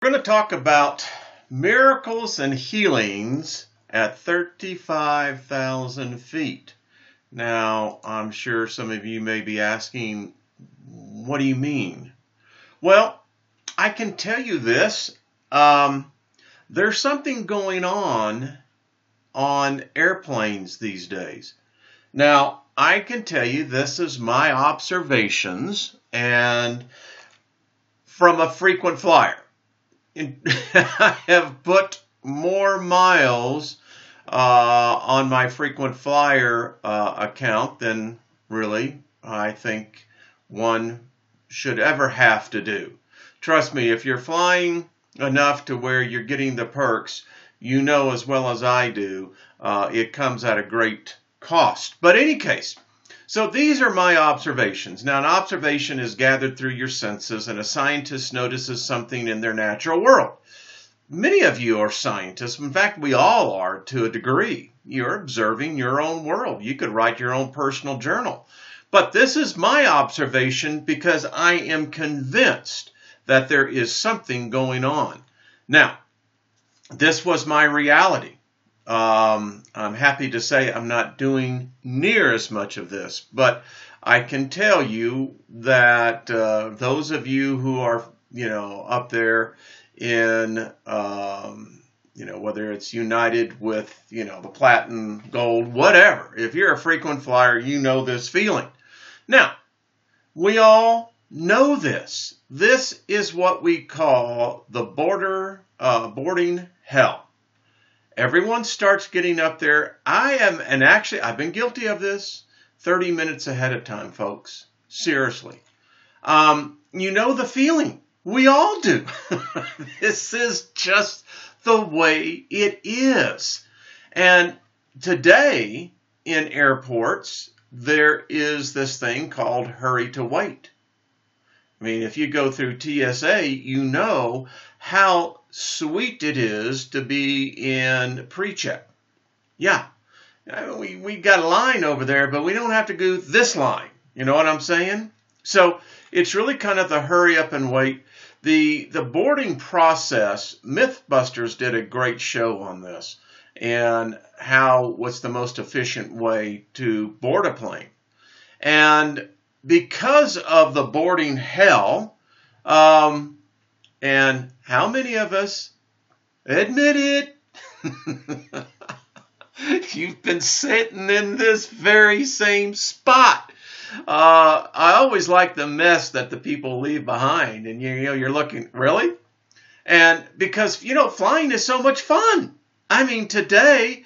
We're going to talk about miracles and healings at 35,000 feet. Now, I'm sure some of you may be asking, what do you mean? Well, I can tell you this. There's something going on airplanes these days. Now, I can tell you this is my observations and from a frequent flyer. I have put more miles on my frequent flyer account than really I think one should ever have to do. Trust me, if you're flying enough to where you're getting the perks, you know as well as I do, it comes at a great cost. But in any case, so these are my observations. Now, an observation is gathered through your senses, and a scientist notices something in their natural world. Many of you are scientists. In fact, we all are to a degree. You're observing your own world. You could write your own personal journal. But this is my observation because I am convinced that there is something going on. Now, this was my reality. I'm happy to say I'm not doing near as much of this, but I can tell you that those of you who are, up there in, whether it's united with, the platinum, gold, whatever, if you're a frequent flyer, you know this feeling. Now, we all know this. This is what we call the boarding hell. Everyone starts getting up there. I've been guilty of this 30 minutes ahead of time, folks. Seriously. You know the feeling. We all do. This is just the way it is. And today in airports, there is this thing called hurry to wait. I mean, if you go through TSA, you know how sweet it is to be in pre-check. Yeah, we got a line over there, but we don't have to go this line. You know what I'm saying? So it's really kind of the hurry up and wait. The boarding process, Mythbusters did a great show on this and what's the most efficient way to board a plane. And because of the boarding hell, and how many of us admit it? You've been sitting in this very same spot. I always like the mess that the people leave behind, and you're looking, really? And because flying is so much fun. I mean, today,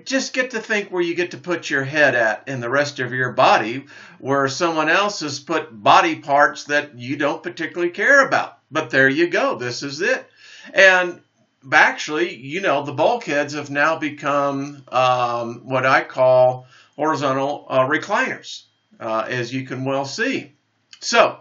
just get to think where you get to put your head at in the rest of your body, where someone else has put body parts that you don't particularly care about. But there you go. This is it. And actually, the bulkheads have now become what I call horizontal recliners, as you can well see. So,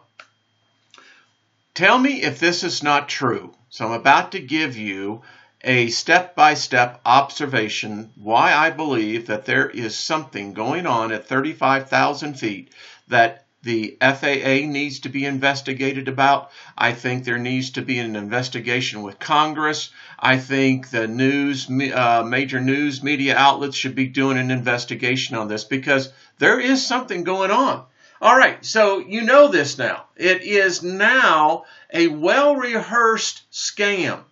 tell me if this is not true. So I'm about to give you a step-by-step observation why I believe that there is something going on at 35,000 feet that the FAA needs to be investigated about. I think there needs to be an investigation with Congress. I think the major news media outlets should be doing an investigation on this because there is something going on. All right, so you know this now. It is now a well-rehearsed scam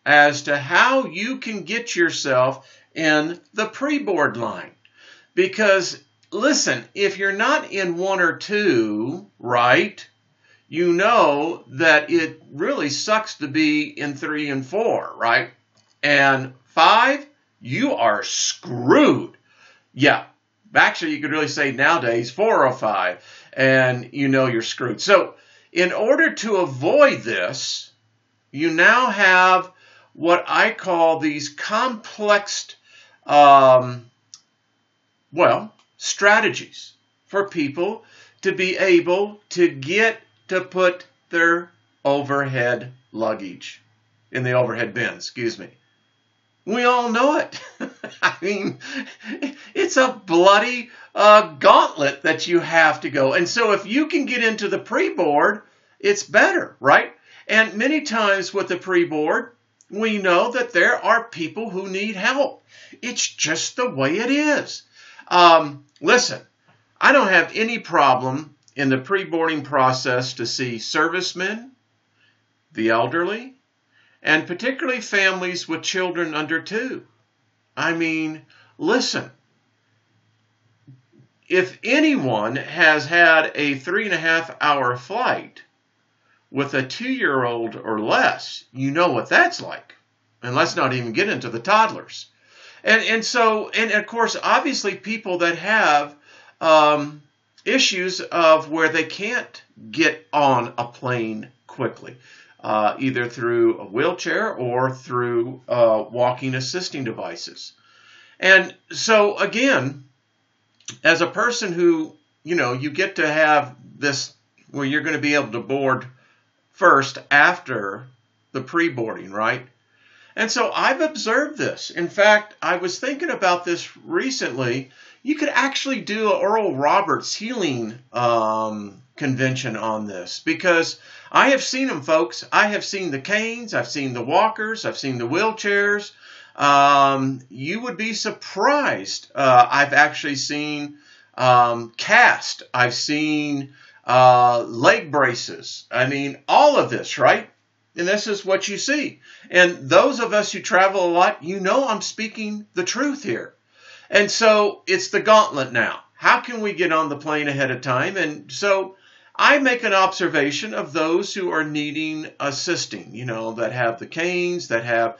as to how you can get yourself in the pre-board line. Because, listen, if you're not in 1 or 2, right, you know that it really sucks to be in 3 and 4, right? And 5, you are screwed. Yeah, actually, you could really say nowadays 4 or 5, and you're screwed. So, in order to avoid this, you now have what I call these complex, strategies for people to be able to get to put their overhead luggage in the overhead bin, We all know it. I mean, it's a bloody gauntlet that you have to go. And so if you can get into the pre-board, it's better, right? And many times with the pre-board, we know that there are people who need help. It's just the way it is. Listen, I don't have any problem in the pre-boarding process to see servicemen, the elderly, and particularly families with children under 2. I mean, listen, if anyone has had a 3.5-hour flight with a 2-year-old or less, you know what that's like. And let's not even get into the toddlers. And so, of course, obviously people that have issues of where they can't get on a plane quickly, either through a wheelchair or through walking assisting devices. And so, again, as a person who, you get to have this where you're going to be able to board first after the pre-boarding, right? And so I've observed this. In fact, I was thinking about this recently. You could actually do an Oral Roberts healing convention on this, because I have seen them, folks. I have seen the canes, I've seen the walkers, I've seen the wheelchairs. You would be surprised. I've actually seen cast. I've seen leg braces. I mean, all of this, right? And this is what you see. And those of us who travel a lot, I'm speaking the truth here. And so it's the gauntlet now. How can we get on the plane ahead of time? And so I make an observation of those who are needing assisting, that have the canes, that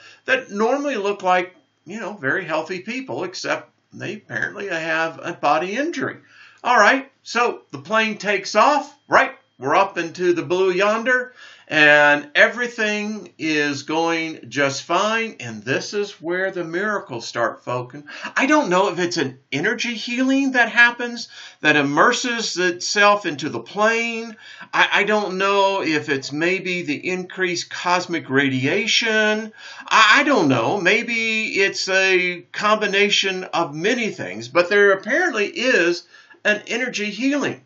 normally look like, very healthy people, except they apparently have a body injury. All right, so the plane takes off, right? We're up into the blue yonder, and everything is going just fine. And this is where the miracles start, folks. I don't know if it's an energy healing that happens that immerses itself into the plane. I don't know if it's maybe the increased cosmic radiation. I don't know. Maybe it's a combination of many things. But there apparently is an energy healing.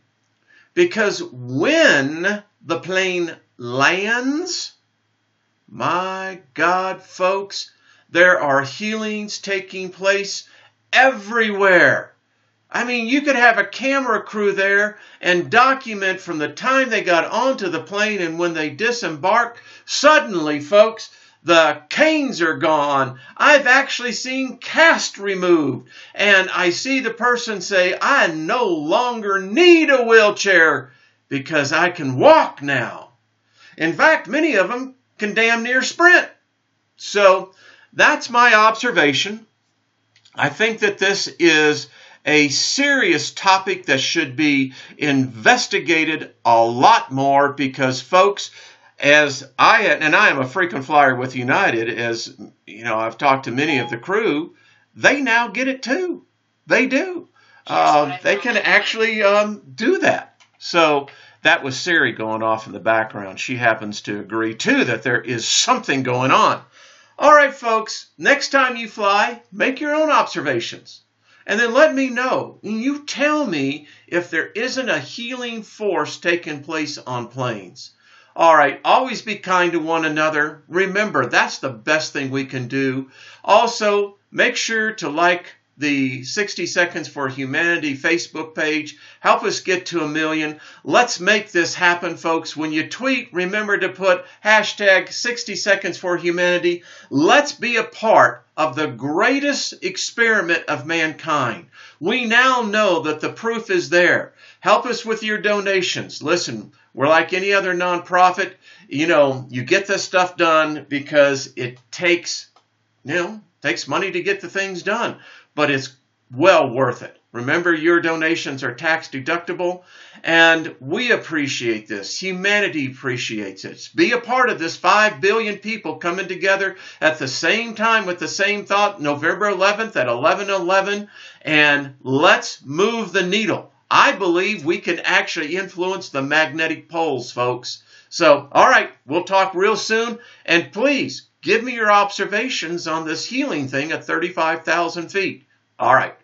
Because when the plane lands, my God, folks, there are healings taking place everywhere. I mean, you could have a camera crew there and document from the time they got onto the plane and when they disembarked. Suddenly, folks, the canes are gone. I've actually seen cast removed. And I see the person say, I no longer need a wheelchair because I can walk now. In fact, many of them can damn near sprint. So that's my observation. I think that this is a serious topic that should be investigated a lot more because, folks, as I am a frequent flyer with United, as I've talked to many of the crew, they now get it too. They do. They can actually do that. So that was Siri going off in the background. She happens to agree too that there is something going on. All right, folks, next time you fly, make your own observations. And then let me know. You tell me if there isn't a healing force taking place on planes. All right, always be kind to one another. Remember, that's the best thing we can do. Also, make sure to like the 60 Seconds for Humanity Facebook page. Help us get to 1 million. Let's make this happen, folks. When you tweet, remember to put hashtag 60 Seconds for Humanity. Let's be a part of the greatest experiment of mankind. We now know that the proof is there. Help us with your donations. Listen, we're like any other nonprofit. You get this stuff done because it takes money to get the things done. But it's well worth it. Remember, your donations are tax deductible, and we appreciate this. Humanity appreciates it. Be a part of this 5 billion people coming together at the same time with the same thought, November 11th at 11:11, and let's move the needle. I believe we can actually influence the magnetic poles, folks. So, all right, we'll talk real soon, and please give me your observations on this healing thing at 35,000 feet. All right.